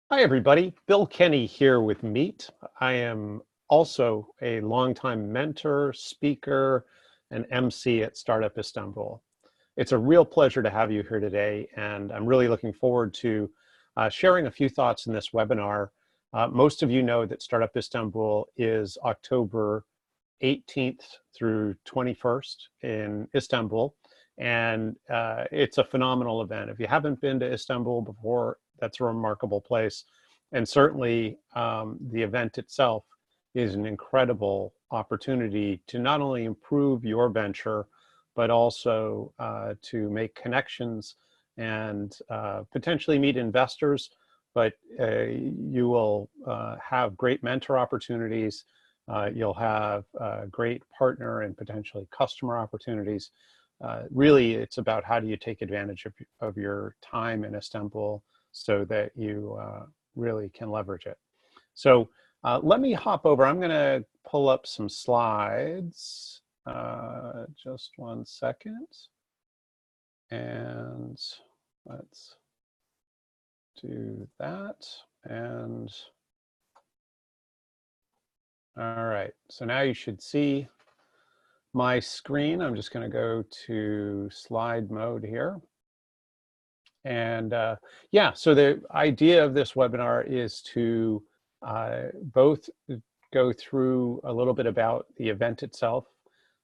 Hi, everybody. Bill Kenny here with Meet. I am also a longtime mentor, speaker, and MC at Startup Istanbul. It's a real pleasure to have you here today, and I'm really looking forward to sharing a few thoughts in this webinar. Most of you know that Startup Istanbul is October 18th through 21st in Istanbul, and it's a phenomenal event. If you haven't been to Istanbul before, that's a remarkable place. And certainly the event itself is an incredible opportunity to not only improve your venture, but also to make connections and potentially meet investors. But you will have great mentor opportunities. You'll have great partner and potentially customer opportunities. Really, it's about how do you take advantage of your time in Istanbul so that you really can leverage it. So let me hop over. I'm going to pull up some slides. Just one second. And let's do that. And all right, so now you should see my screen. I'm just going to go to slide mode here. And yeah, so the idea of this webinar is to both go through a little bit about the event itself.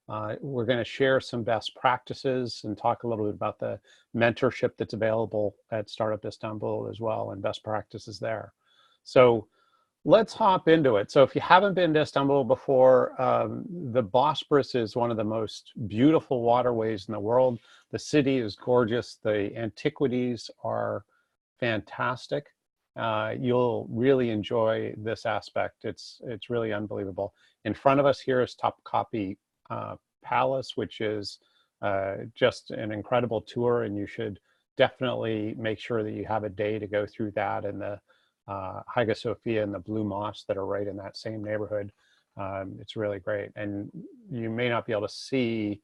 We're going to share some best practices and talk a little bit about the mentorship that's available at Startup Istanbul as well, and best practices there. So let's hop into it. So if you haven't been to Istanbul before, the Bosporus is one of the most beautiful waterways in the world. The city is gorgeous. The antiquities are fantastic. You'll really enjoy this aspect. It's really unbelievable. In front of us here is Topkapi Palace, which is just an incredible tour, and you should definitely make sure that you have a day to go through that, and the Hagia Sophia and the Blue Moss that are right in that same neighborhood. It's really great. And you may not be able to see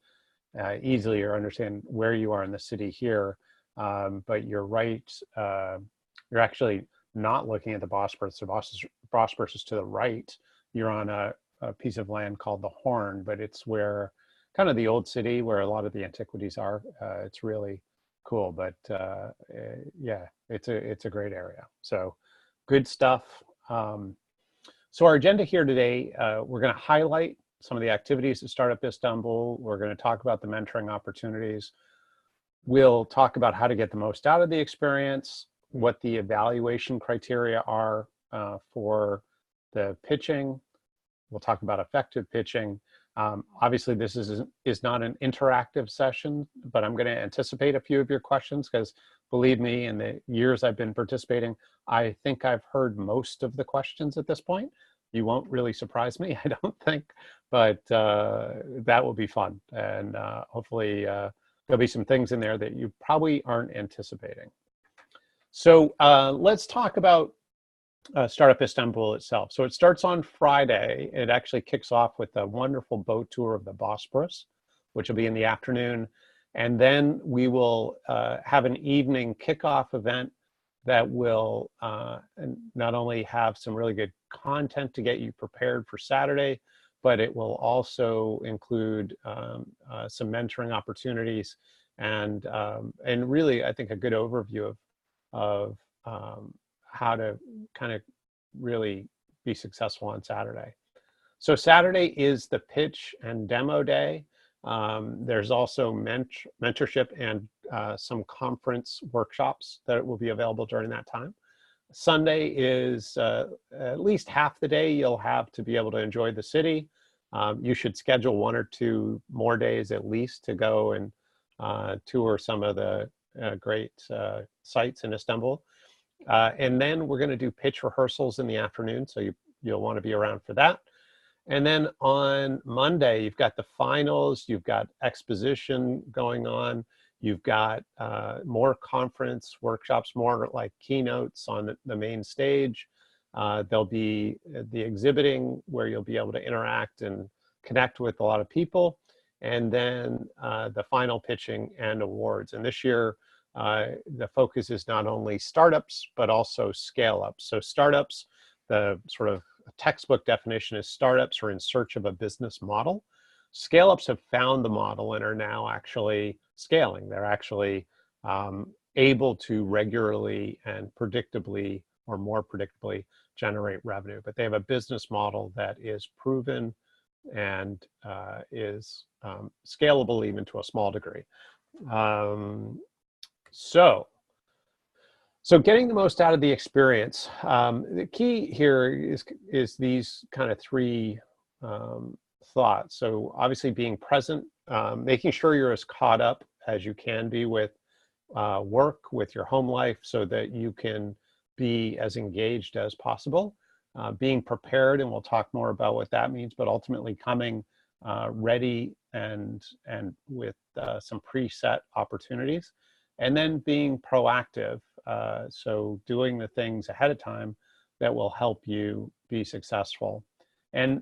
easily or understand where you are in the city here, but you're right. You're actually not looking at the Bosporus. The Bosporus is to the right. You're on a piece of land called the Horn, but it's where kind of the old city where a lot of the antiquities are. It's really cool, but yeah, it's a great area. So good stuff. So our agenda here today, we're going to highlight some of the activities at Startup Istanbul. We're going to talk about the mentoring opportunities. We'll talk about how to get the most out of the experience, what the evaluation criteria are for the pitching. We'll talk about effective pitching. Obviously, this is not an interactive session, but I'm going to anticipate a few of your questions because, believe me, in the years I've been participating, I think I've heard most of the questions at this point. You won't really surprise me, I don't think, but that will be fun. And hopefully there'll be some things in there that you probably aren't anticipating. So let's talk about Startup Istanbul itself. So it starts on Friday. It actually kicks off with a wonderful boat tour of the Bosporus, which will be in the afternoon. And then we will have an evening kickoff event that will not only have some really good content to get you prepared for Saturday, but it will also include some mentoring opportunities and really, I think, a good overview of how to kind of really be successful on Saturday. So Saturday is the pitch and demo day. There's also mentorship and some conference workshops that will be available during that time. Sunday is at least half the day you'll have to be able to enjoy the city. You should schedule 1 or 2 more days at least to go and tour some of the great sites in Istanbul. And then we're going to do pitch rehearsals in the afternoon, so you'll want to be around for that. And then on Monday, you've got the finals, you've got exposition going on, you've got more conference workshops, more like keynotes on the main stage. There'll be the exhibiting where you'll be able to interact and connect with a lot of people. And then the final pitching and awards. And this year, the focus is not only startups, but also scale ups. So startups, the sort of textbook definition is startups are in search of a business model. Scale ups have found the model and are now actually scaling. They're actually able to regularly and predictably or more predictably generate revenue, but they have a business model that is proven and is scalable even to a small degree. So getting the most out of the experience. The key here is these kind of three thoughts. So obviously being present, making sure you're as caught up as you can be with work, with your home life, so that you can be as engaged as possible. Being prepared, and we'll talk more about what that means, but ultimately coming ready and with some preset opportunities. And then being proactive, so doing the things ahead of time that will help you be successful. And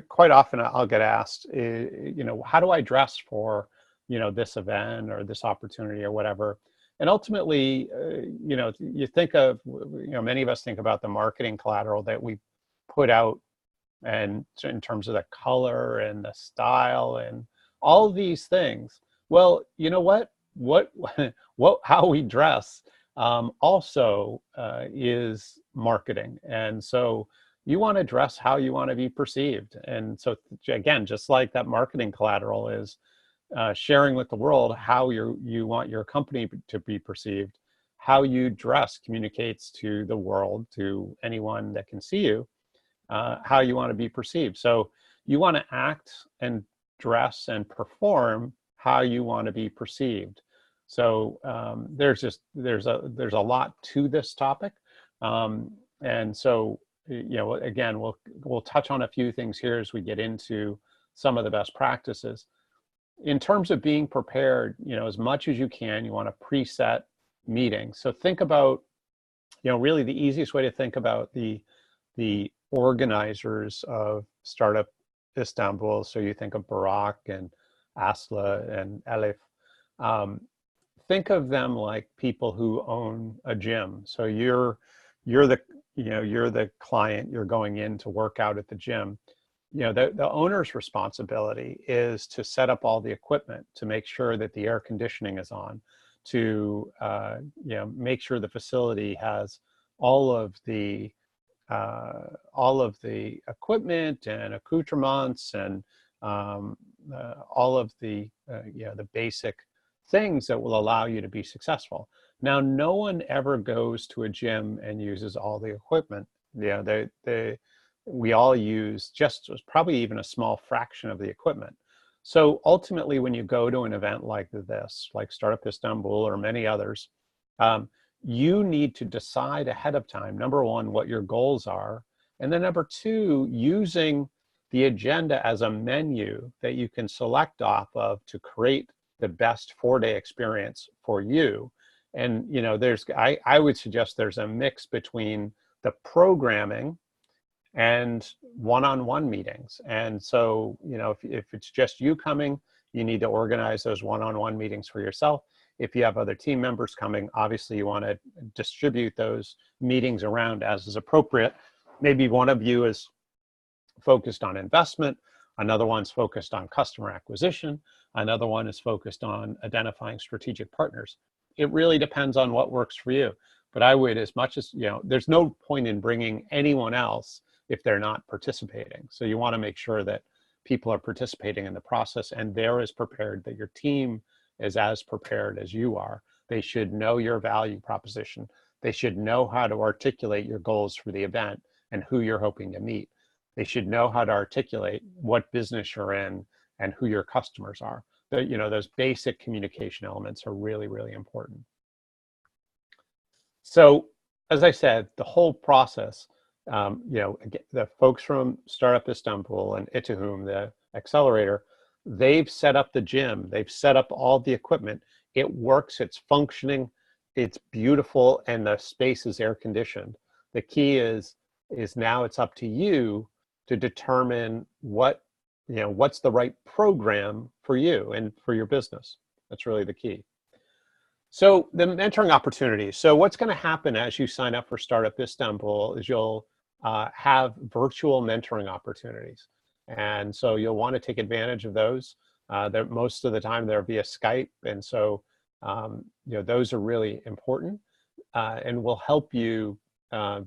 quite often I'll get asked, how do I dress for this event or this opportunity or whatever? And ultimately, you think of, many of us think about the marketing collateral that we put out, and in terms of the color and the style and all these things. Well, you know what how we dress also is marketing. And so you want to dress how you want to be perceived. And so again, just like that marketing collateral is sharing with the world how you want your company to be perceived, how you dress communicates to the world, to anyone that can see you, how you want to be perceived. So you want to act and dress and perform how you want to be perceived. So there's a lot to this topic, and so again, we'll touch on a few things here as we get into some of the best practices. In terms of being prepared, as much as you can, you want to preset meetings. So think about, really the easiest way to think about the organizers of Startup Istanbul. So you think of Barak and Asla and Elif. Think of them like people who own a gym. So you're the client. You're going in to work out at the gym. The owner's responsibility is to set up all the equipment, to make sure that the air conditioning is on, to make sure the facility has all of the equipment and accoutrements and all of the basic things that will allow you to be successful. Now, no one ever goes to a gym and uses all the equipment. We all use just probably even a small fraction of the equipment. So ultimately, when you go to an event like this, like Startup Istanbul or many others, you need to decide ahead of time, number one, what your goals are, and then number two, using the agenda as a menu that you can select off of to create the best 4-day experience for you. And I would suggest there's a mix between the programming and one-on-one meetings. And so, if it's just you coming, you need to organize those one-on-one meetings for yourself. If you have other team members coming, obviously you want to distribute those meetings around as is appropriate. Maybe one of you is focused on investment, another one's focused on customer acquisition, another one is focused on identifying strategic partners. It really depends on what works for you. But I would, as much as, there's no point in bringing anyone else if they're not participating. So you want to make sure that people are participating in the process and they're as prepared, that your team is as prepared as you are. They should know your value proposition. They should know how to articulate your goals for the event and who you're hoping to meet. They should know how to articulate what business you're in and who your customers are. Those basic communication elements are really, really important. So, as I said, the whole process, the folks from Startup Istanbul and Itahum, the accelerator, they've set up the gym, they've set up all the equipment. It works, it's functioning, it's beautiful, and the space is air conditioned. The key is now it's up to you to determine what's the right program for you and for your business. That's really the key. So the mentoring opportunities. So what's going to happen as you sign up for Startup Istanbul is you'll have virtual mentoring opportunities. And so you'll want to take advantage of those. Most of the time they're via Skype. And so those are really important and will help you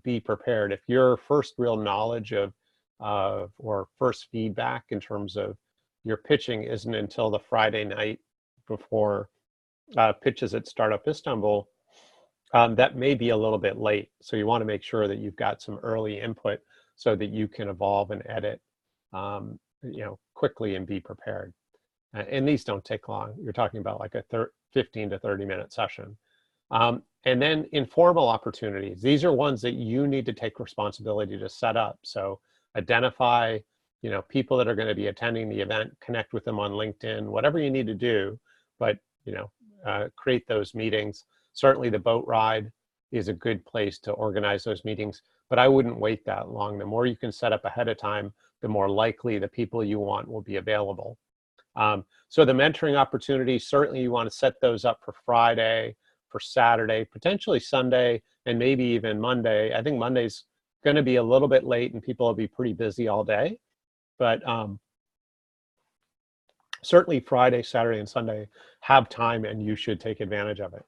be prepared. If your first real knowledge of or first feedback in terms of your pitching isn't until the Friday night before pitches at Startup Istanbul, that may be a little bit late. So you want to make sure that you've got some early input so that you can evolve and edit, quickly and be prepared. And these don't take long. You're talking about like a 15 to 30-minute session. And then informal opportunities. These are ones that you need to take responsibility to set up. So identify, people that are going to be attending the event, connect with them on LinkedIn, whatever you need to do, but create those meetings. Certainly the boat ride is a good place to organize those meetings, but I wouldn't wait that long. The more you can set up ahead of time, the more likely the people you want will be available. So the mentoring opportunities, certainly you want to set those up for Friday, for Saturday, potentially Sunday, and maybe even Monday. I think Monday's going to be a little bit late and people will be pretty busy all day, but certainly Friday, Saturday, and Sunday have time and you should take advantage of it.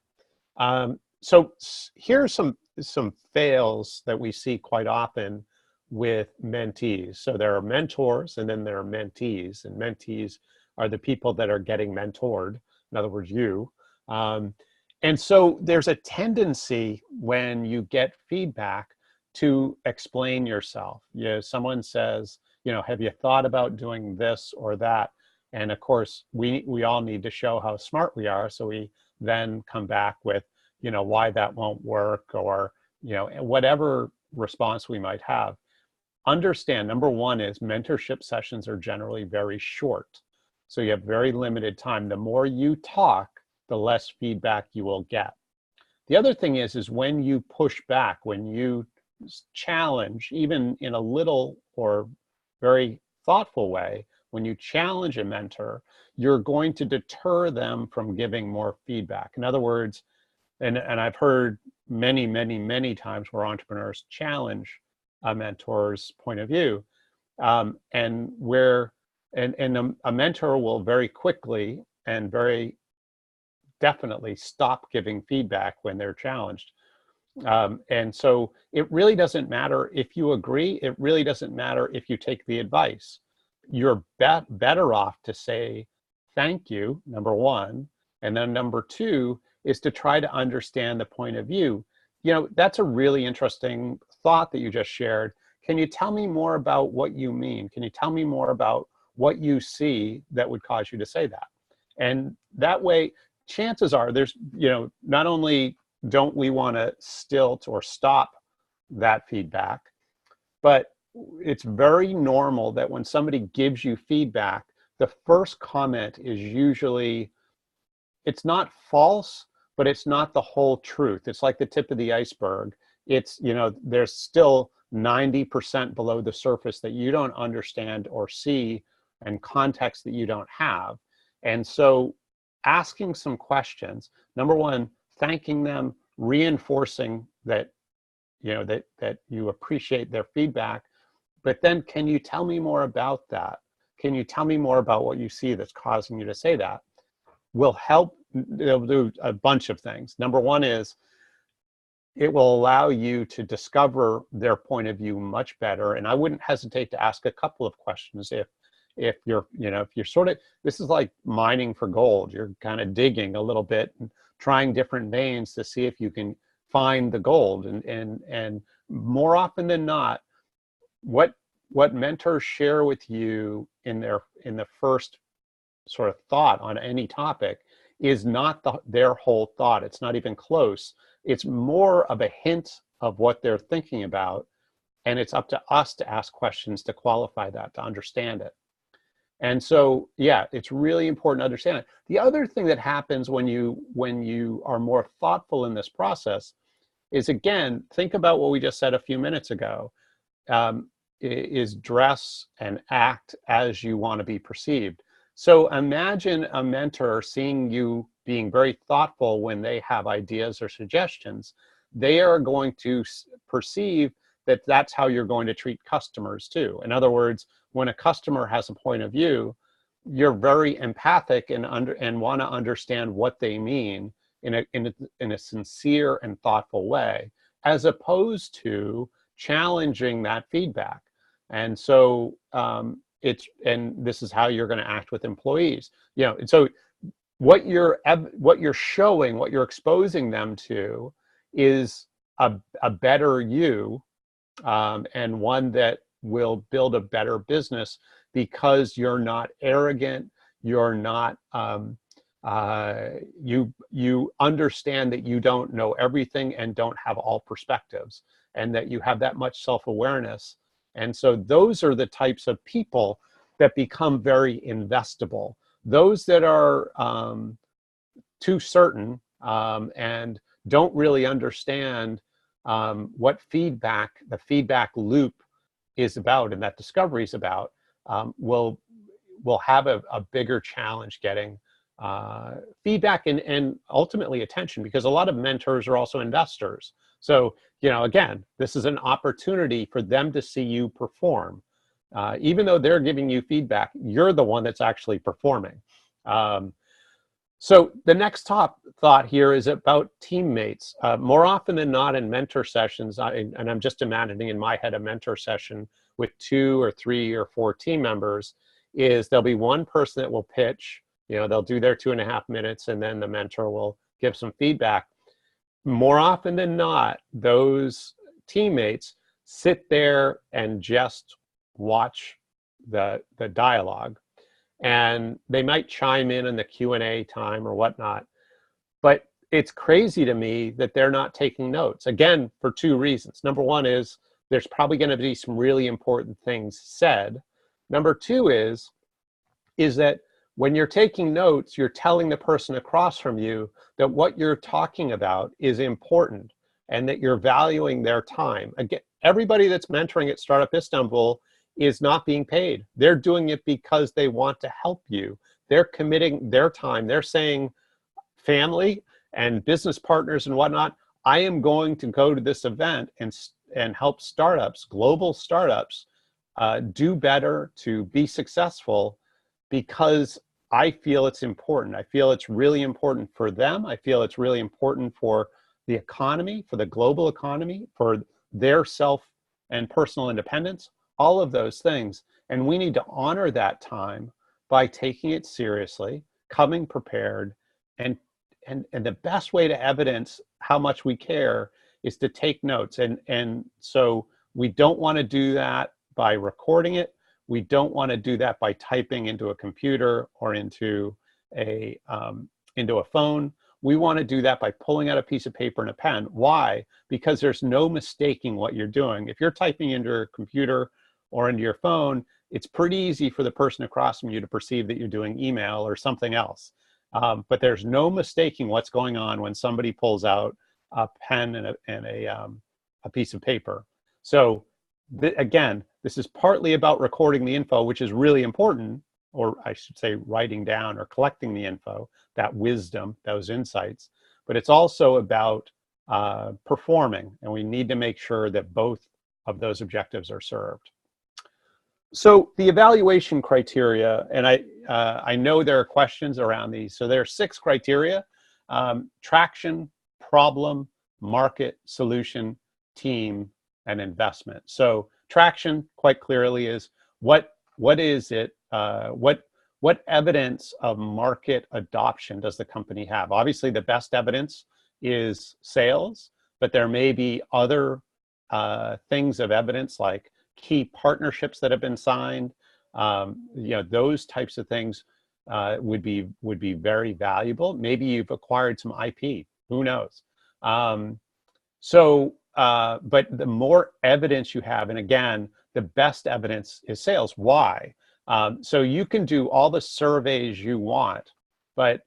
So here's some fails that we see quite often with mentees. So there are mentors and then there are mentees, and mentees are the people that are getting mentored, in other words, you. And so there's a tendency when you get feedback to explain yourself. Someone says, have you thought about doing this or that? And of course, we all need to show how smart we are. So we then come back with, why that won't work, or, whatever response we might have. Understand, number one is mentorship sessions are generally very short. So you have very limited time. The more you talk, the less feedback you will get. The other thing is when you push back, when you challenge, even in a little or very thoughtful way, when you challenge a mentor, you're going to deter them from giving more feedback. In other words, and I've heard many, many, many times where entrepreneurs challenge a mentor's point of view, and a mentor will very quickly and very definitely stop giving feedback when they're challenged. And so it really doesn't matter if you agree. It really doesn't matter if you take the advice. You're better off to say thank you, number one, and then number two is to try to understand the point of view. That's a really interesting thought that you just shared. Can you tell me more about what you mean? Can you tell me more about what you see that would cause you to say that? And that way, chances are there's, not only don't we want to stilt or stop that feedback, but it's very normal that when somebody gives you feedback, the first comment is usually, it's not false, but it's not the whole truth. It's like the tip of the iceberg. It's, there's still 90% below the surface that you don't understand or see, and context that you don't have. And so asking some questions, number one, thanking them, reinforcing that, that you appreciate their feedback, but then can you tell me more about that? Can you tell me more about what you see that's causing you to say that? Will help. They'll do a bunch of things. Number one is it will allow you to discover their point of view much better. And I wouldn't hesitate to ask a couple of questions if you're, if you're sort of, this is like mining for gold. You're kind of digging a little bit and trying different veins to see if you can find the gold. And more often than not, what mentors share with you in the first sort of thought on any topic is not their whole thought. It's not even close. It's more of a hint of what they're thinking about. And it's up to us to ask questions to qualify that, to understand it. And so, yeah, it's really important to understand it. The other thing that happens when you are more thoughtful in this process is, again, think about what we just said a few minutes ago, is dress and act as you want to be perceived. So imagine a mentor seeing you being very thoughtful when they have ideas or suggestions, they are going to perceive that that's how you're going to treat customers too. In other words, when a customer has a point of view, you're very empathic and want to understand what they mean in a sincere and thoughtful way, as opposed to challenging that feedback. And so and this is how you're going to act with employees. And so what you're showing, what you're exposing them to, is a better you, and one that will build a better business, because you're not arrogant, you're not you understand that you don't know everything and don't have all perspectives, and that you have that much self-awareness. And so those are the types of people that become very investable. Those that are too certain and don't really understand what the feedback loop is about, and that discovery is about, will have a bigger challenge getting feedback and ultimately attention, because a lot of mentors are also investors. So, again, this is an opportunity for them to see you perform. Even though they're giving you feedback, you're the one that's actually performing. So the next top thought here is about teammates. More often than not in mentor sessions, and I'm just imagining in my head a mentor session with 2 or 3 or 4 team members, is there'll be one person that will pitch, they'll do their 2.5 minutes, and then the mentor will give some feedback. More often than not, those teammates sit there and just watch the dialogue. And they might chime in the Q&A time or whatnot. But it's crazy to me that they're not taking notes. Again, for 2 reasons. Number one is there's probably going to be some really important things said. Number 2 is that when you're taking notes, you're telling the person across from you that what you're talking about is important and that you're valuing their time. Again, everybody that's mentoring at Startup Istanbul is not being paid. They're doing it because they want to help you. They're committing their time. They're saying, family and business partners and whatnot, I am going to go to this event and help startups, global startups, do better, to be successful, because I feel it's important. I feel it's really important for them. I feel it's really important for the economy, for the global economy, for their self and personal independence, all of those things. And we need to honor that time by taking it seriously, coming prepared, and the best way to evidence how much we care is to take notes. And so we don't want to do that by recording it. We don't want to do that by typing into a computer or into a phone. We want to do that by pulling out a piece of paper and a pen. Why? Because there's no mistaking what you're doing. If you're typing into a computer or into your phone, it's pretty easy for the person across from you to perceive that you're doing email or something else. But there's no mistaking what's going on when somebody pulls out a pen and a piece of paper. So again, this is partly about recording the info, which is really important, or I should say writing down or collecting the info, that wisdom, those insights. But it's also about performing, and we need to make sure that both of those objectives are served. So the evaluation criteria, and I know there are questions around these. So there are 6 criteria: traction, problem, market, solution, team, and investment. So traction, quite clearly, is what is it? What evidence of market adoption does the company have? Obviously, the best evidence is sales, but there may be other things of evidence, like key partnerships that have been signed. Those types of things would be very valuable. Maybe you've acquired some IP. Who knows? But the more evidence you have, and again, the best evidence is sales. Why? So you can do all the surveys you want, but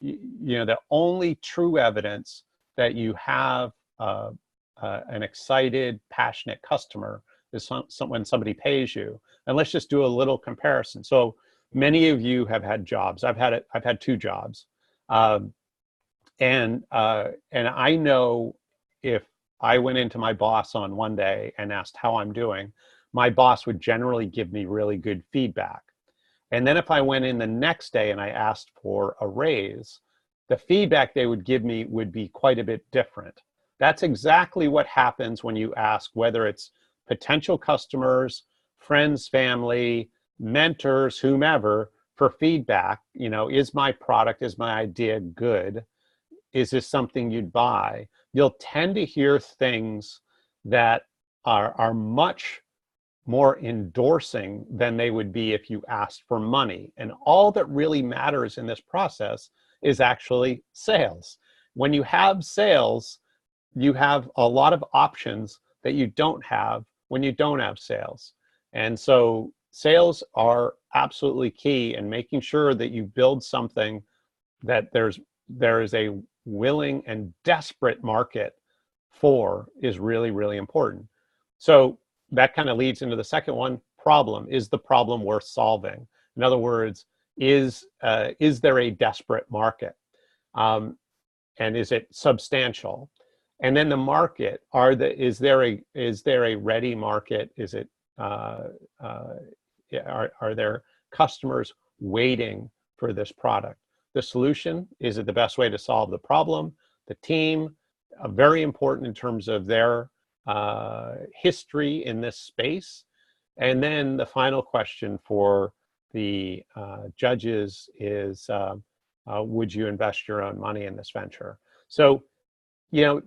the only true evidence that you have an excited, passionate customer is when somebody pays you. And let's just do a little comparison. So many of you have had jobs. I've had 2 jobs. And I know if I went into my boss on one day and asked how I'm doing, my boss would generally give me really good feedback. And then if I went in the next day and I asked for a raise, the feedback they would give me would be quite a bit different. That's exactly what happens when you ask, whether it's potential customers, friends, family, mentors, whomever, for feedback. You know, is my product, is my idea good? Is this something you'd buy? You'll tend to hear things that are much more endorsing than they would be if you asked for money. And all that really matters in this process is actually sales. When you have sales, you have a lot of options that you don't have when you don't have sales. And so sales are absolutely key in making sure that you build something that there is a willing and desperate market for is really, really important. So that kind of leads into the second one. Problem. Is the problem worth solving? In other words, is there a desperate market? And is it substantial? And then the market, is there a ready market? Is it are there customers waiting for this product? The solution, is it the best way to solve the problem? The team, very important in terms of their history in this space. And then the final question for the judges is, would you invest your own money in this venture? So, you know,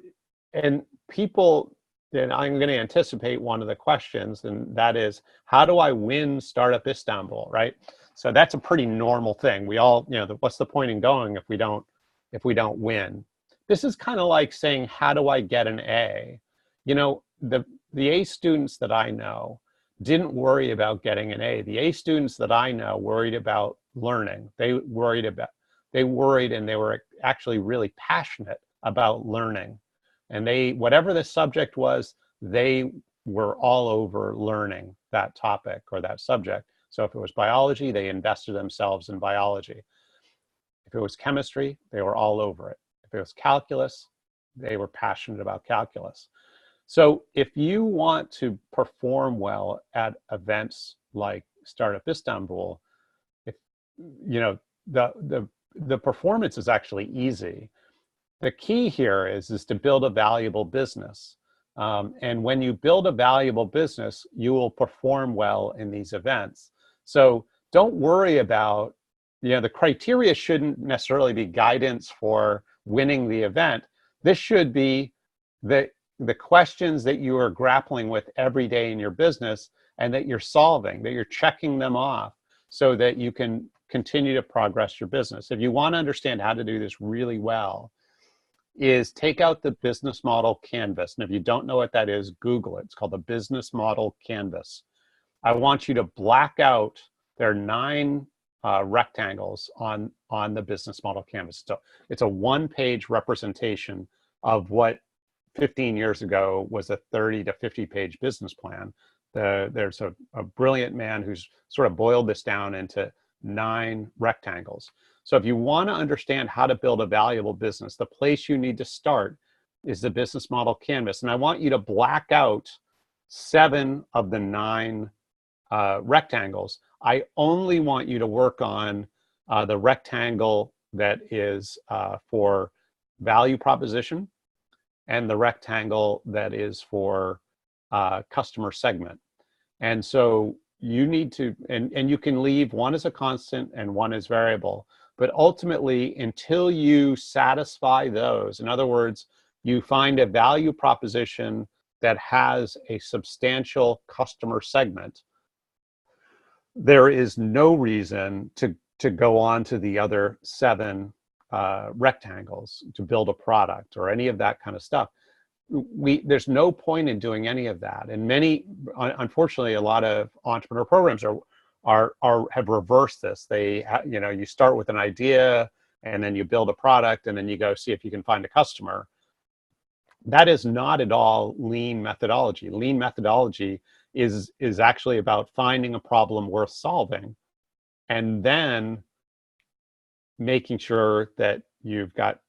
and people, then I'm going to anticipate one of the questions, and that is, how do I win Startup Istanbul, right? So that's a pretty normal thing. We all, you know, what's the point in going if we don't win? This is kind of like saying, how do I get an A? You know, the A students that I know didn't worry about getting an A. The A students that I know worried about learning. They worried and they were actually really passionate about learning. And whatever the subject was, they were all over learning that topic or that subject. So if it was biology, they invested themselves in biology. If it was chemistry, they were all over it. If it was calculus, they were passionate about calculus. So if you want to perform well at events like Startup Istanbul, you know, the performance is actually easy. The key here is to build a valuable business. And when you build a valuable business, you will perform well in these events. So don't worry about, you know, the criteria shouldn't necessarily be guidance for winning the event. This should be the questions that you are grappling with every day in your business and that you're solving, that you're checking them off so that you can continue to progress your business. If you want to understand how to do this really well, is take out the business model canvas. And if you don't know what that is, Google it. It's called the business model canvas. I want you to black out, there are 9 rectangles on the business model canvas. So it's a one-page representation of what 15 years ago was a 30 to 50-page business plan. There's a brilliant man who's sort of boiled this down into 9 rectangles. So if you want to understand how to build a valuable business, the place you need to start is the business model canvas. And I want you to black out 7 of the 9 rectangles. I only want you to work on the rectangle that is for value proposition and the rectangle that is for customer segment. And so you need to, and you can leave one as a constant and one as variable. But ultimately, until you satisfy those, in other words, you find a value proposition that has a substantial customer segment, there is no reason to go on to the other 7 rectangles to build a product or any of that kind of stuff. There's no point in doing any of that. And unfortunately, a lot of entrepreneur programs have reversed this. You know, you start with an idea and then you build a product and then you go see if you can find a customer. That is not at all lean methodology. Lean methodology is actually about finding a problem worth solving and then making sure that you've got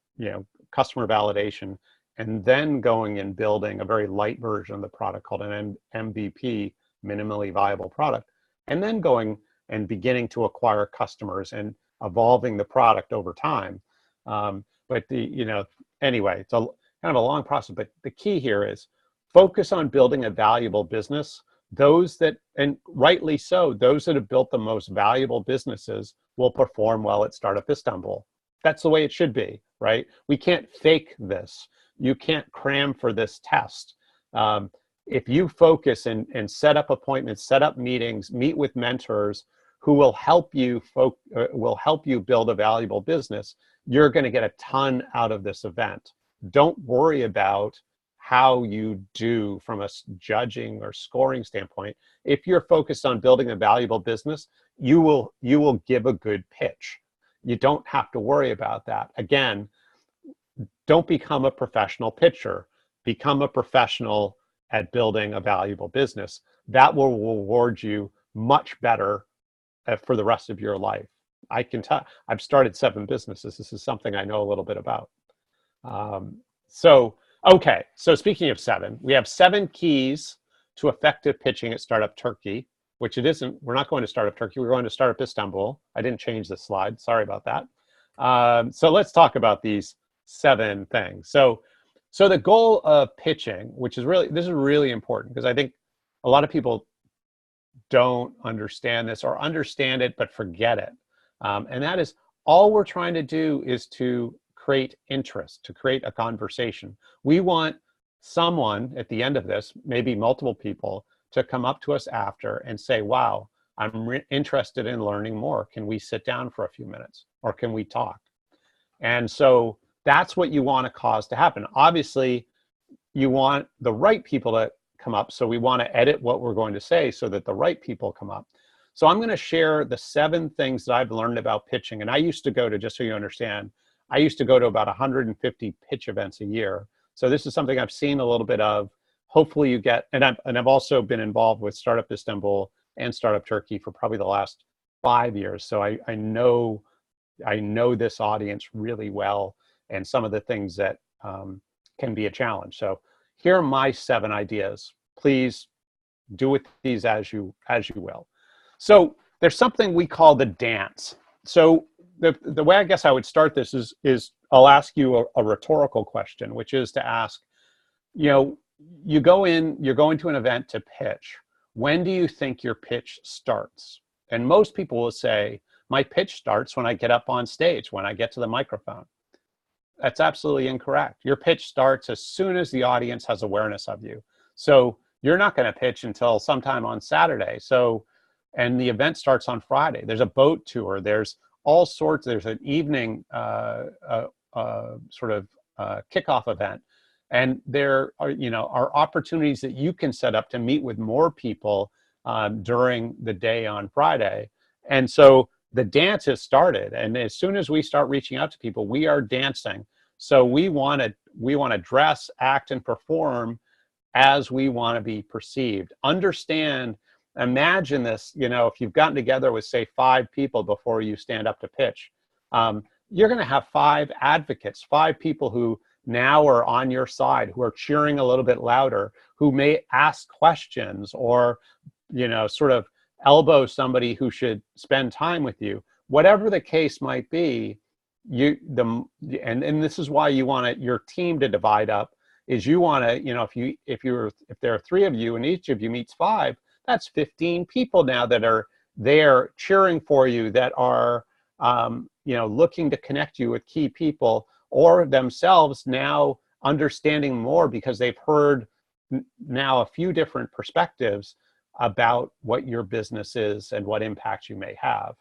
customer validation, and then going and building a very light version of the product called an MVP, minimally viable product, and then going and beginning to acquire customers and evolving the product over time. But anyway, it's kind of a long process, but the key here is focus on building a valuable business. Those that, and rightly so, those that have built the most valuable businesses will perform well at Startup Istanbul. That's the way it should be, right? We can't fake this. You can't cram for this test. If you focus and set up appointments, set up meetings, meet with mentors who will help you build a valuable business, you're going to get a ton out of this event. Don't worry about how you do from a judging or scoring standpoint. If you're focused on building a valuable business, you will give a good pitch. You don't have to worry about that. Again, don't become a professional pitcher. Become a professional at building a valuable business. That will reward you much better for the rest of your life. I can tell, I've started 7 businesses. This is something I know a little bit about. Okay, so speaking of 7, we have 7 keys to effective pitching at Startup Turkey, which it isn't. We're not going to Startup Turkey. We're going to Startup Istanbul. I didn't change this slide. Sorry about that. So let's talk about these 7 things. So the goal of pitching, which is this is really important because I think a lot of people don't understand this or understand it but forget it. And that is, all we're trying to do is to create interest, to create a conversation. We want someone at the end of this, maybe multiple people, to come up to us after and say, wow, I'm interested in learning more. Can we sit down for a few minutes, or can we talk? And so that's what you want to cause to happen. Obviously, you want the right people to come up. So we want to edit what we're going to say so that the right people come up. So I'm going to share the 7 things that I've learned about pitching. And I used to go to, just so you understand, I used to go to about 150 pitch events a year. So this is something I've seen a little bit of. Hopefully you get, and I've also been involved with Startup Istanbul and Startup Turkey for probably the last 5 years. So I know this audience really well, and some of the things that can be a challenge. So here are my 7 ideas. Please do with these as you will. So there's something we call the dance. So the way I guess I would start this is I'll ask you a rhetorical question, which is to ask, you're going to an event to pitch. When do you think your pitch starts? And most people will say, my pitch starts when I get up on stage, when I get to the microphone. That's absolutely incorrect. Your pitch starts as soon as the audience has awareness of you. So you're not going to pitch until sometime on Saturday. And the event starts on Friday. There's a boat tour. There's all sorts. There's an evening kickoff event. And there are opportunities that you can set up to meet with more people during the day on Friday. And so the dance has started. And as soon as we start reaching out to people, we are dancing. So we want to dress, act, and perform as we want to be perceived. Imagine this, if you've gotten together with, say, 5 people before you stand up to pitch, you're going to have 5 advocates, 5 people who now are on your side, who are cheering a little bit louder, who may ask questions or, sort of elbow somebody who should spend time with you. Whatever the case might be, and this is why you want your team to divide up, is you want to, if there are 3 of you and each of you meets 5, that's 15 people now that are there cheering for you, that are looking to connect you with key people, or themselves now understanding more because they've heard now a few different perspectives about what your business is and what impact you may have.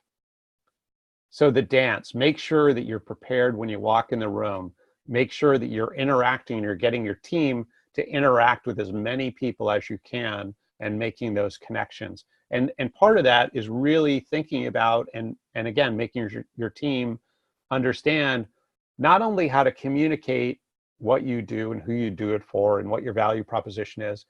So the dance, make sure that you're prepared when you walk in the room. Make sure that you're interacting and you're getting your team to interact with as many people as you can and making those connections. And part of that is really thinking about, and again, making your team understand not only how to communicate what you do and who you do it for and what your value proposition is,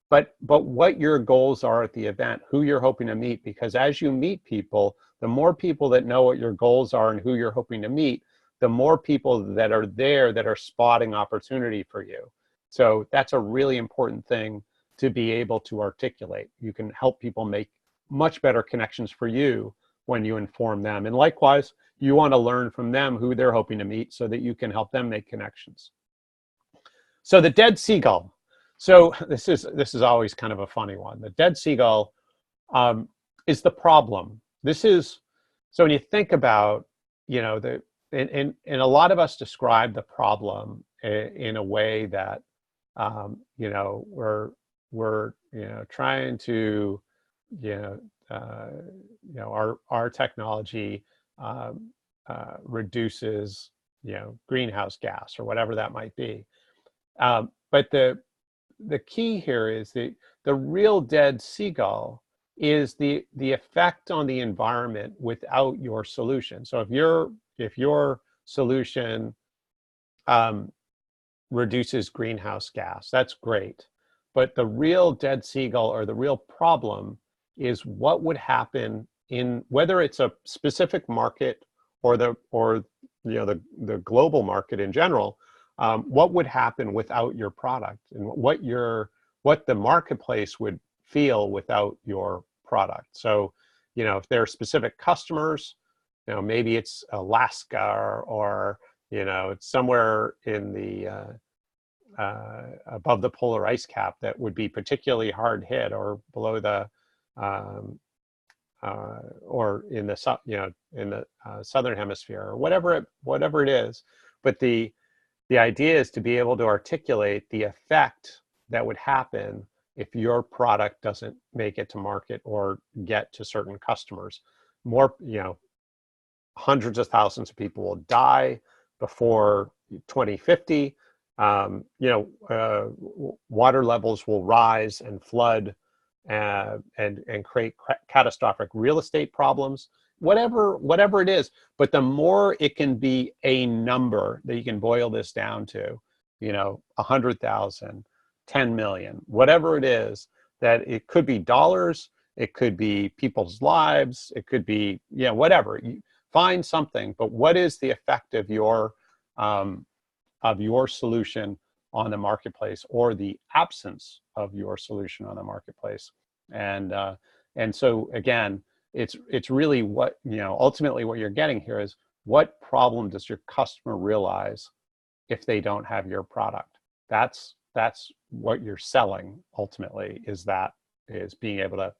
but what your goals are at the event, who you're hoping to meet. Because as you meet people, the more people that know what your goals are and who you're hoping to meet, the more people that are there that are spotting opportunity for you. So that's a really important thing to be able to articulate. You can help people make much better connections for you when you inform them. And likewise, you want to learn from them who they're hoping to meet so that you can help them make connections. So the dead seagull. So this is always kind of a funny one. The dead seagull is the problem. This is, so when you think about, you know, and a lot of us describe the problem in a way that, you know, we're you know, trying to, you know, our technology reduces, you know, greenhouse gas or whatever that might be. But the key here is the real dead seagull is the effect on the environment without your solution. So if your solution reduces greenhouse gas, that's great. But the real dead seagull, or the real problem, is what would happen in, whether it's a specific market or you know, the global market in general. What would happen without your product, and what the marketplace would feel without your product. So, you know, if there are specific customers, you know, maybe it's Alaska, or you know, it's somewhere in the above the polar ice cap that would be particularly hard hit, or below the or in the, you know, in the southern hemisphere, or whatever it is. But the idea is to be able to articulate the effect that would happen if your product doesn't make it to market or get to certain customers. More, you know, hundreds of thousands of people will die before 2050. You know, water levels will rise and flood and create catastrophic real estate problems. Whatever it is, but the more it can be a number that you can boil this down to, you know, 100,000, 10 million, whatever it is, that it could be dollars, it could be people's lives, it could be, you know, whatever. You find something, but what is the effect of your solution on the marketplace, or the absence of your solution on the marketplace? And so again, it's really what, you know, ultimately what you're getting here is, what problem does your customer realize if they don't have your product? That's what you're selling ultimately, is being able to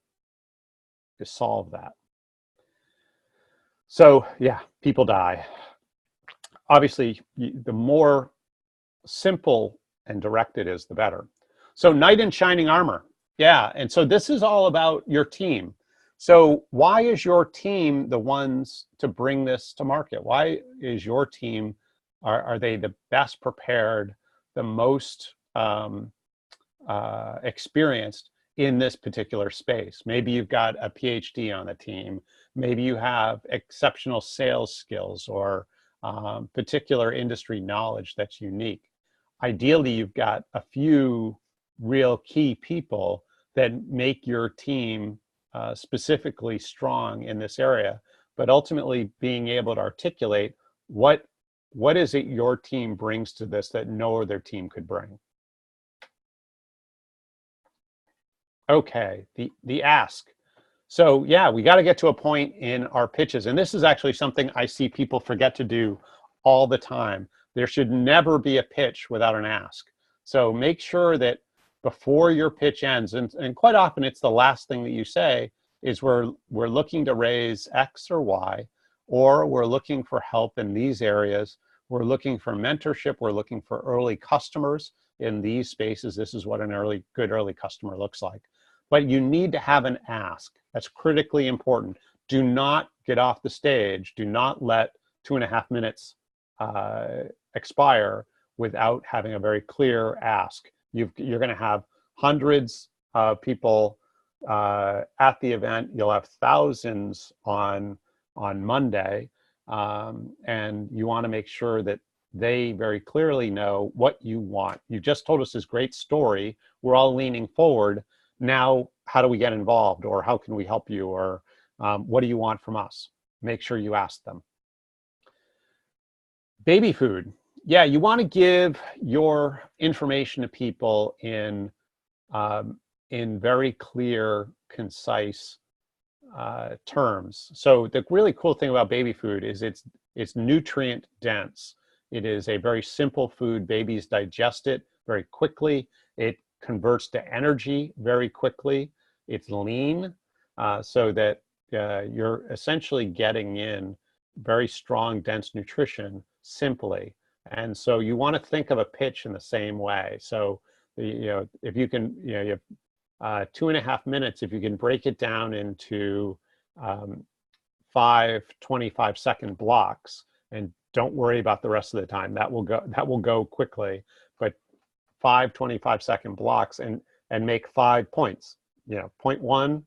solve that. So yeah, people die. Obviously, the more simple and direct it is, the better. So knight in shining armor. Yeah, and so this is all about your team. So why is your team the ones to bring this to market? Why is your team, are they the best prepared, the most experienced in this particular space? Maybe you've got a PhD on the team. Maybe you have exceptional sales skills, or particular industry knowledge that's unique. Ideally, you've got a few real key people that make your team specifically strong in this area, but ultimately being able to articulate what is it your team brings to this that no other team could bring. Okay, the ask. So yeah, we got to get to a point in our pitches, and this is actually something I see people forget to do all the time. There should never be a pitch without an ask. So make sure that before your pitch ends, and quite often it's the last thing that you say, is we're looking to raise X or Y, or we're looking for help in these areas. We're looking for mentorship. We're looking for early customers in these spaces. This is what an good early customer looks like. But you need to have an ask. That's critically important. Do not get off the stage. Do not let 2.5 minutes expire without having a very clear ask. You're going to have hundreds of people at the event. You'll have thousands on Monday, and you want to make sure that they very clearly know what you want. You just told us this great story. We're all leaning forward. Now, how do we get involved, or how can we help you, or what do you want from us? Make sure you ask them. Baby food. Yeah, you want to give your information to people in very clear, concise terms. So the really cool thing about baby food is it's nutrient dense. It is a very simple food. Babies digest it very quickly. It converts to energy very quickly. It's lean, so that you're essentially getting in very strong, dense nutrition simply. And so you want to think of a pitch in the same way. So, if you can, you have 2.5 minutes, if you can break it down into um, 5 25-second blocks, and don't worry about the rest of the time, that will go quickly, but 5 25-second blocks, and make 5 points, point 1,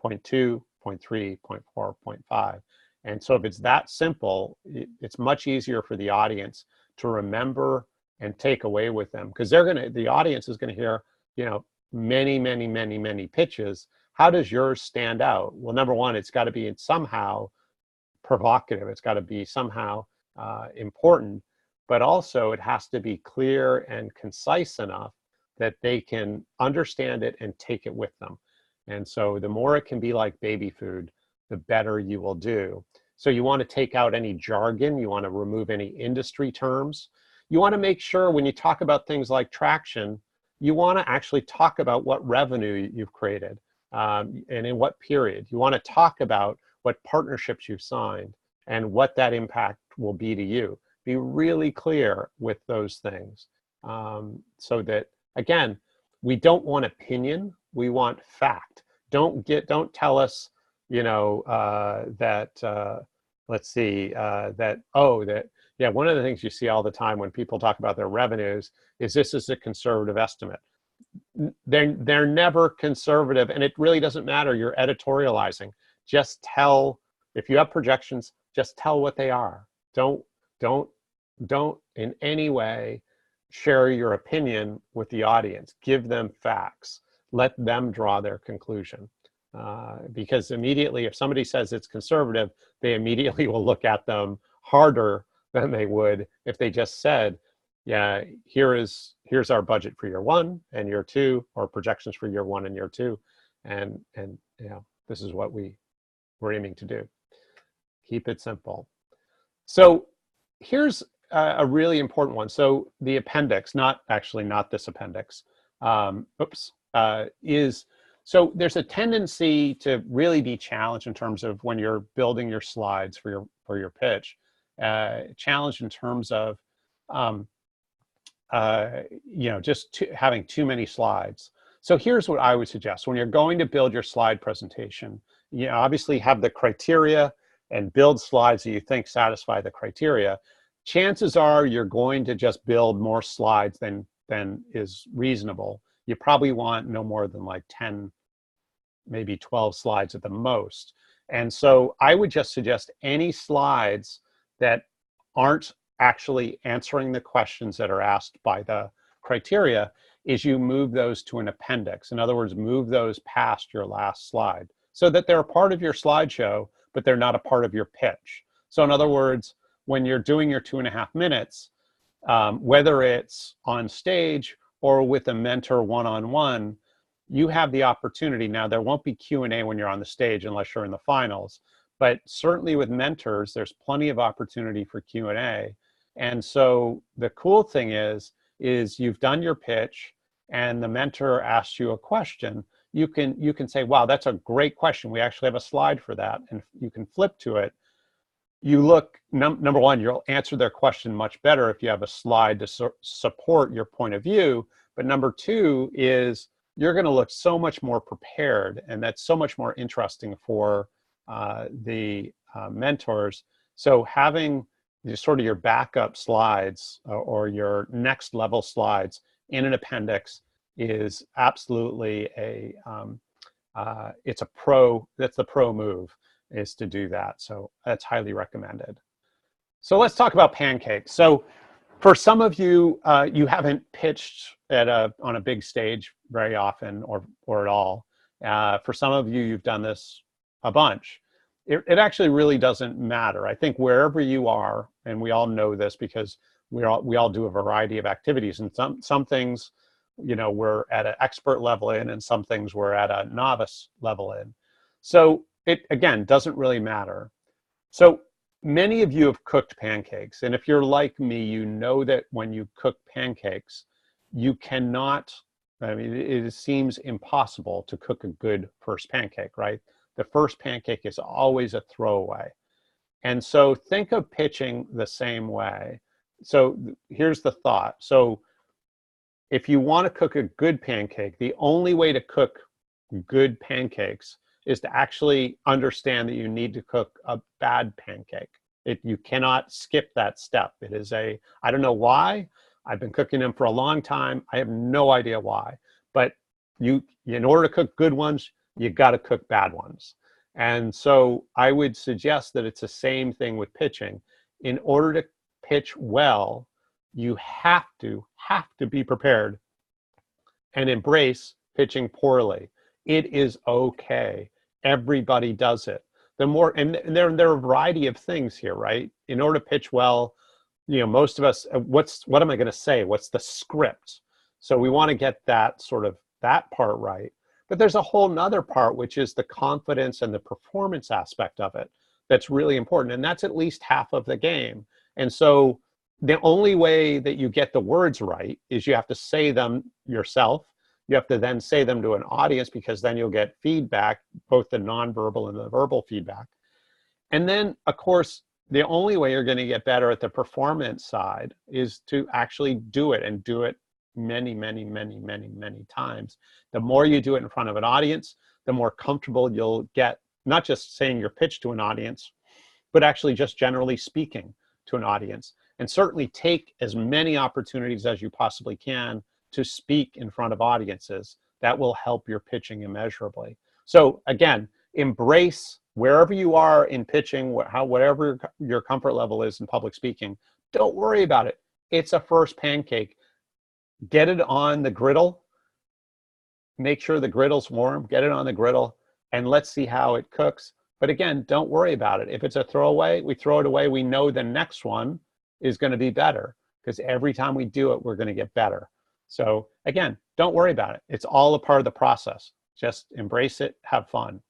point 2, point 3, point 4, point 5. And so if it's that simple, it's much easier for the audience to remember and take away with them, because the audience is going to hear, many, many, many, many pitches. How does yours stand out? Well, number one, it's got to be somehow provocative. It's got to be somehow important, but also it has to be clear and concise enough that they can understand it and take it with them. And so the more it can be like baby food, the better you will do. So you want to take out any jargon. You want to remove any industry terms. You want to make sure when you talk about things like traction, you want to actually talk about what revenue you've created, and in what period. You want to talk about what partnerships you've signed and what that impact will be to you. Be really clear with those things, so that, again, we don't want opinion, we want fact. Don't tell us, that, let's see, that yeah, one of the things you see all the time when people talk about their revenues is this is a conservative estimate. They're never conservative, and it really doesn't matter. You're editorializing. Just tell, if you have projections, just tell what they are. Don't in any way share your opinion with the audience. Give them facts. Let them draw their conclusion. Because immediately, if somebody says it's conservative, they immediately will look at them harder than they would if they just said, yeah, here's our budget for year 1 and year 2, or projections for year 1 and year 2, and this is what we're aiming to do. Keep it simple. So here's a really important one. So the appendix, not this appendix, is, so there's a tendency to really be challenged in terms of when you're building your slides for your pitch, challenged in terms of just having too many slides. So here's what I would suggest. When you're going to build your slide presentation, obviously have the criteria and build slides that you think satisfy the criteria. Chances are you're going to just build more slides than is reasonable. You probably want no more than like 10, maybe 12 slides at the most. And so I would just suggest any slides that aren't actually answering the questions that are asked by the criteria is you move those to an appendix. In other words, move those past your last slide so that they're a part of your slideshow, but they're not a part of your pitch. So in other words, when you're doing your 2.5 minutes, whether it's on stage or with a mentor one-on-one, you have the opportunity. Now, there won't be Q&A when you're on the stage unless you're in the finals, but certainly with mentors, there's plenty of opportunity for Q&A. And so the cool thing is you've done your pitch and the mentor asks you a question. You can say, wow, that's a great question. We actually have a slide for that. And you can flip to it. You look, number one, you'll answer their question much better if you have a slide to support your point of view. But number two is you're going to look so much more prepared, and that's so much more interesting for the mentors. So having sort of your backup slides or your next level slides in an appendix is absolutely that's the pro move, is to do that. So that's highly recommended. So let's talk about pancakes. So for some of you, you haven't pitched on a big stage very often or at all. For some of you, you've done this a bunch. it actually really doesn't matter. I think wherever you are, and we all know this because we all do a variety of activities, and some things, you know, we're at an expert level in, and some things we're at a novice level in. So it, again, doesn't really matter. So many of you have cooked pancakes, and if you're like me, you know that when you cook pancakes, you cannot, I mean, it seems impossible to cook a good first pancake, right? The first pancake is always a throwaway. And so think of pitching the same way. So here's the thought. So if you want to cook a good pancake, the only way to cook good pancakes is to actually understand that you need to cook a bad pancake. You cannot skip that step. It is a, I don't know why. I've been cooking them for a long time. I have no idea why. But in order to cook good ones, you got to cook bad ones. And so I would suggest that it's the same thing with pitching. In order to pitch well, you have to be prepared and embrace pitching poorly. It is okay. Everybody does it. The more, and there are a variety of things here, right? In order to pitch well, you know, most of us, what am I going to say? What's the script? So we want to get that sort of, that part right. But there's a whole nother part, which is the confidence and the performance aspect of it. That's really important. And that's at least half of the game. And so the only way that you get the words right is you have to say them yourself. You have to then say them to an audience, because then you'll get feedback, both the nonverbal and the verbal feedback. And then, of course, the only way you're going to get better at the performance side is to actually do it, and do it many, many, many, many, many times. The more you do it in front of an audience, the more comfortable you'll get, not just saying your pitch to an audience, but actually just generally speaking to an audience. And certainly take as many opportunities as you possibly can to speak in front of audiences. That will help your pitching immeasurably. So again, embrace wherever you are in pitching, whatever your comfort level is in public speaking. Don't worry about it. It's a first pancake. Get it on the griddle. Make sure the griddle's warm. Get it on the griddle, and let's see how it cooks. But again, don't worry about it. If it's a throwaway, we throw it away. We know the next one is going to be better, because every time we do it, we're going to get better. So again, don't worry about it. It's all a part of the process. Just embrace it, have fun.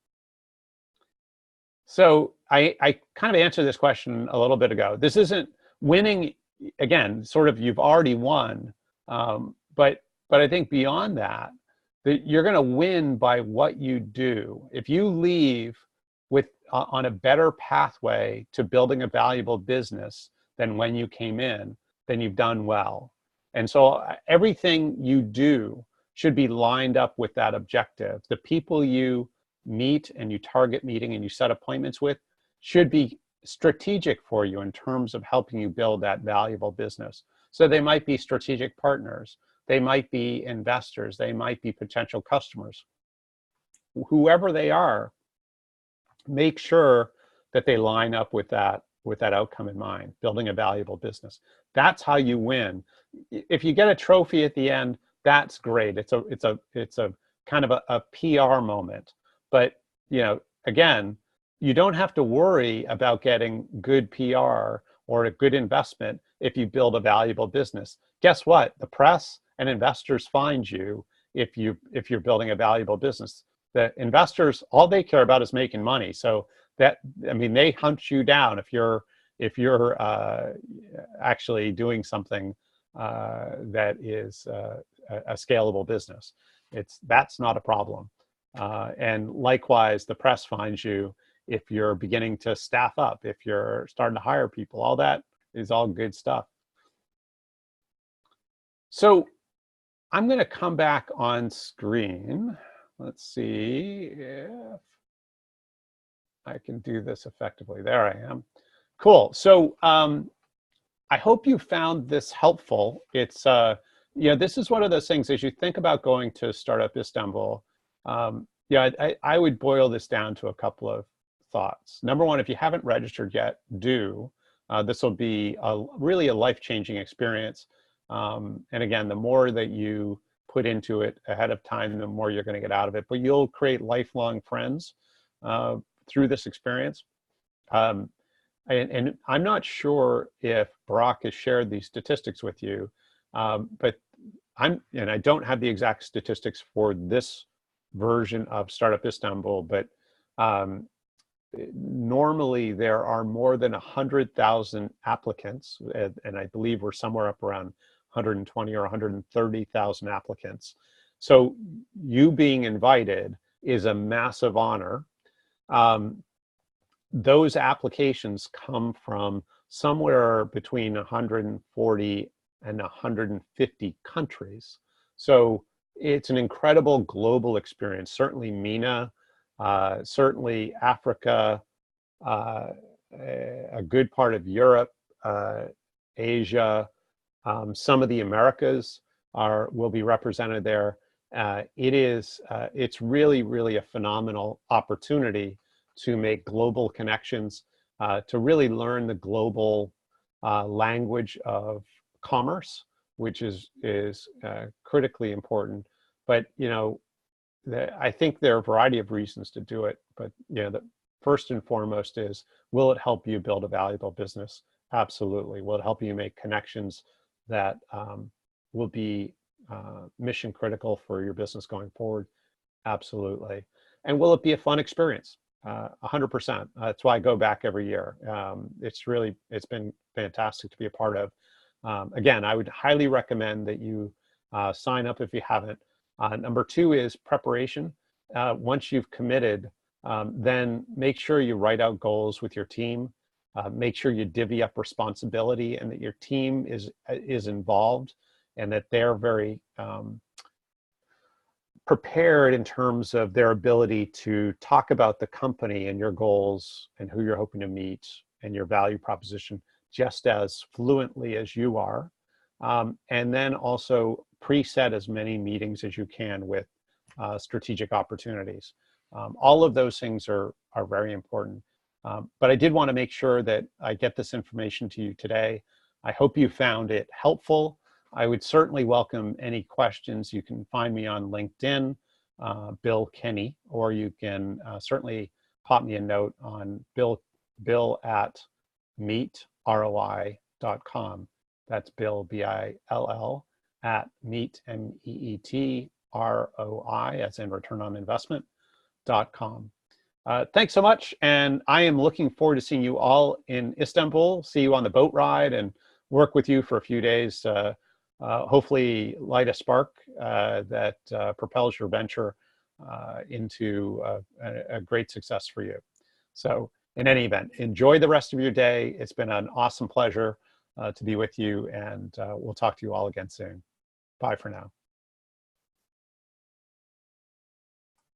So I kind of answered this question a little bit ago. This isn't winning, again, sort of you've already won. But I think beyond that, that you're going to win by what you do. If you leave with on a better pathway to building a valuable business than when you came in, then you've done well. And so everything you do should be lined up with that objective. The people you meet and you target meeting and you set appointments with should be strategic for you in terms of helping you build that valuable business. So they might be strategic partners, they might be investors, they might be potential customers. Whoever they are, make sure that they line up with that outcome in mind, building a valuable business. That's how you win. If you get a trophy at the end, that's great. It's a kind of a PR moment. But you know, again, you don't have to worry about getting good PR or a good investment if you build a valuable business. Guess what? The press and investors find you if you're building a valuable business. The investors, all they care about is making money. So that, I mean, they hunt you down if you're actually doing something that is a scalable business. That's not a problem. And likewise, the press finds you if you're beginning to staff up, if you're starting to hire people. All that is all good stuff. So I'm going to come back on screen. Let's see if I can do this effectively. There I am. Cool. So I hope you found this helpful. It's, you know, this is one of those things as you think about going to Startup Istanbul. Yeah, I would boil this down to a couple of thoughts. Number one, if you haven't registered yet, do. This will be really a life-changing experience. And again, the more that you put into it ahead of time, the more you're going to get out of it. But you'll create lifelong friends through this experience. And I'm not sure if Barak has shared these statistics with you, but I don't have the exact statistics for this version of Startup Istanbul, but normally there are more than 100,000 applicants, and I believe we're somewhere up around 120 or 130,000 applicants. So you being invited is a massive honor. Those applications come from somewhere between 140 and 150 countries. So it's an incredible global experience. Certainly MENA, certainly Africa, a good part of Europe, Asia, some of the Americas will be represented there. It's really, really a phenomenal opportunity to make global connections, to really learn the global language of commerce, which is critically important. But I think there are a variety of reasons to do it. But the first and foremost is, will it help you build a valuable business? Absolutely. Will it help you make connections that will be mission critical for your business going forward? Absolutely. And will it be a fun experience? 100%. That's why I go back every year. It's been fantastic to be a part of. Again, I would highly recommend that you sign up if you haven't. Number two is preparation. Once you've committed, then make sure you write out goals with your team. Make sure you divvy up responsibility and that your team is involved and that they're very prepared in terms of their ability to talk about the company and your goals and who you're hoping to meet and your value proposition just as fluently as you are. And then also preset as many meetings as you can with strategic opportunities. All of those things are very important. But I did want to make sure that I get this information to you today. I hope you found it helpful. I would certainly welcome any questions. You can find me on LinkedIn, Bill Kenny, or you can certainly pop me a note on bill at meetroi.com. That's Bill, B-I-L-L, at meet, M-E-E-T-R-O-I, as in return on investment.com. Thanks so much. And I am looking forward to seeing you all in Istanbul, see you on the boat ride and work with you for a few days. Hopefully light a spark that propels your venture into a great success for you. So in any event, enjoy the rest of your day. It's been an awesome pleasure to be with you, and we'll talk to you all again soon. Bye for now.